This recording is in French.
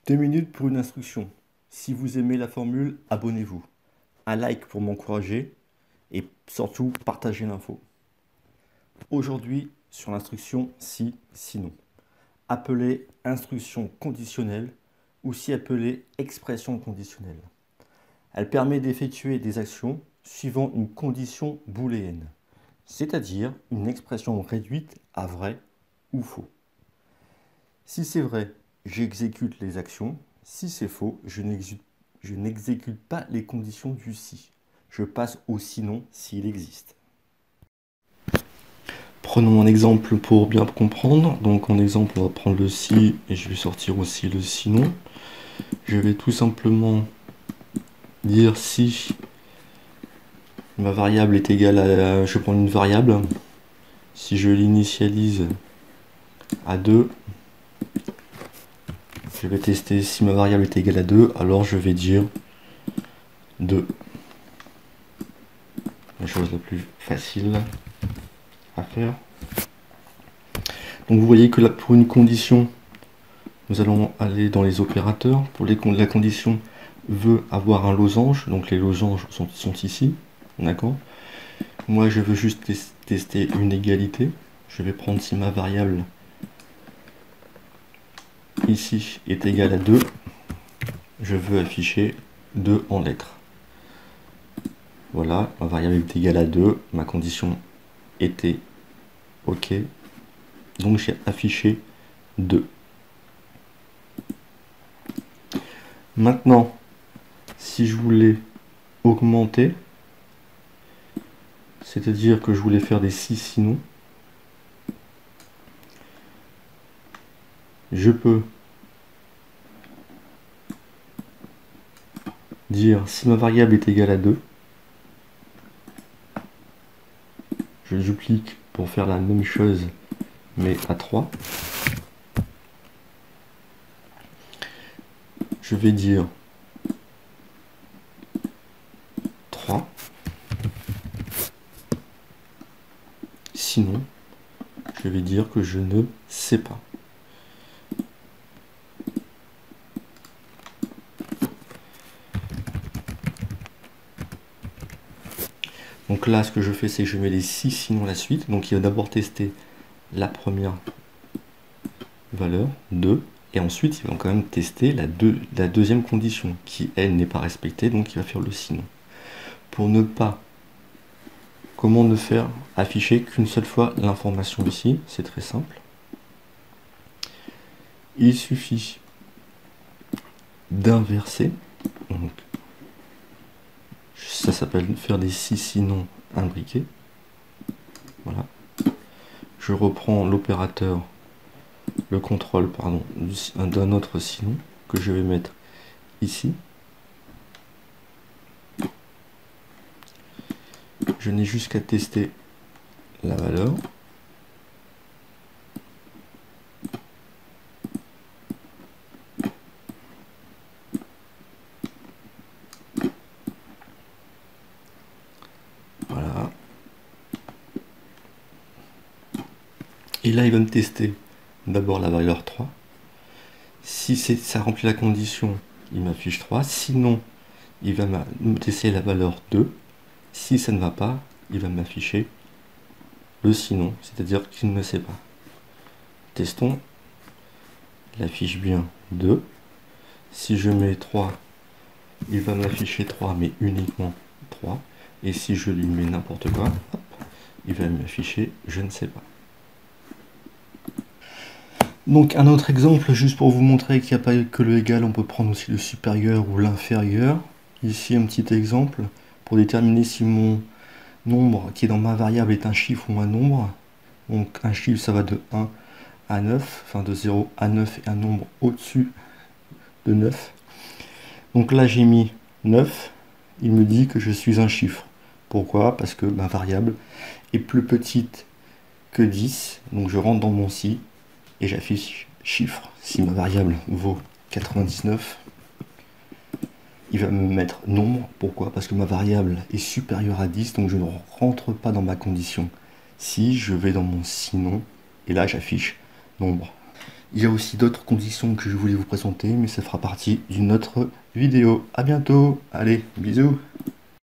2 minutes pour une instruction. Si vous aimez la formule, abonnez-vous. Un like pour m'encourager et surtout partagez l'info. Aujourd'hui, sur l'instruction si, sinon. Appelée instruction conditionnelle, aussi appelée expression conditionnelle. Elle permet d'effectuer des actions suivant une condition booléenne, c'est-à-dire une expression réduite à vrai ou faux. Si c'est vrai, j'exécute les actions. Si c'est faux, je n'exécute pas les conditions du si. Je passe au sinon s'il existe. Prenons un exemple pour bien comprendre. Donc en exemple, on va prendre le si et je vais sortir aussi le sinon. Je vais tout simplement dire si ma variable est égale à... Je prends une variable. Si je l'initialise à 2, je vais tester si ma variable est égale à 2, alors je vais dire 2. La chose la plus facile à faire. Donc vous voyez que là, pour une condition, nous allons aller dans les opérateurs. Pour la condition veut avoir un losange, donc les losanges sont ici, d'accord. Moi je veux juste tester une égalité. Je vais prendre si ma variable ici est égale à 2, je veux afficher 2 en lettres. Voilà, ma variable est égale à 2, ma condition était OK, donc j'ai affiché 2. Maintenant, si je voulais augmenter, c'est-à-dire que je voulais faire des si sinon, je peux dire si ma variable est égale à 2, je duplique pour faire la même chose mais à 3. Je vais dire 3. Sinon, je vais dire que je ne sais pas. Donc là, ce que je fais, c'est que je mets les 6 sinon la suite. Donc il va d'abord tester la première valeur, 2. Et ensuite, il va quand même tester la deuxième condition, qui, elle, n'est pas respectée. Donc il va faire le sinon. Pour ne pas... Comment ne faire afficher qu'une seule fois l'information ici? C'est très simple. Il suffit d'inverser. Donc, ça s'appelle faire des si sinon imbriqués. Voilà. Je reprends l'opérateur, le contrôle, pardon, d'un autre sinon que je vais mettre ici. Je n'ai juste qu'à tester la valeur. Voilà. Et là, il va me tester d'abord la valeur 3. Si ça remplit la condition, il m'affiche 3. Sinon, il va me tester la valeur 2. Si ça ne va pas, il va m'afficher le sinon, c'est-à-dire qu'il ne sait pas. Testons. Il affiche bien 2. Si je mets 3, il va m'afficher 3, mais uniquement 3. Et si je lui mets n'importe quoi, hop, il va m'afficher je ne sais pas. Donc un autre exemple, juste pour vous montrer qu'il n'y a pas que le égal, on peut prendre aussi le supérieur ou l'inférieur. Ici un petit exemple, pour déterminer si mon nombre qui est dans ma variable est un chiffre ou un nombre. Donc un chiffre, ça va de 1 à 9, enfin de 0 à 9 et un nombre au-dessus de 9. Donc là j'ai mis 9, il me dit que je suis un chiffre. Pourquoi? Parce que ma variable est plus petite que 10, donc je rentre dans mon si et j'affiche chiffre. Si ma variable vaut 99, il va me mettre nombre. Pourquoi? Parce que ma variable est supérieure à 10, donc je ne rentre pas dans ma condition. Si je vais dans mon sinon, et là j'affiche nombre. Il y a aussi d'autres conditions que je voulais vous présenter, mais ça fera partie d'une autre vidéo. À bientôt, allez, bisous.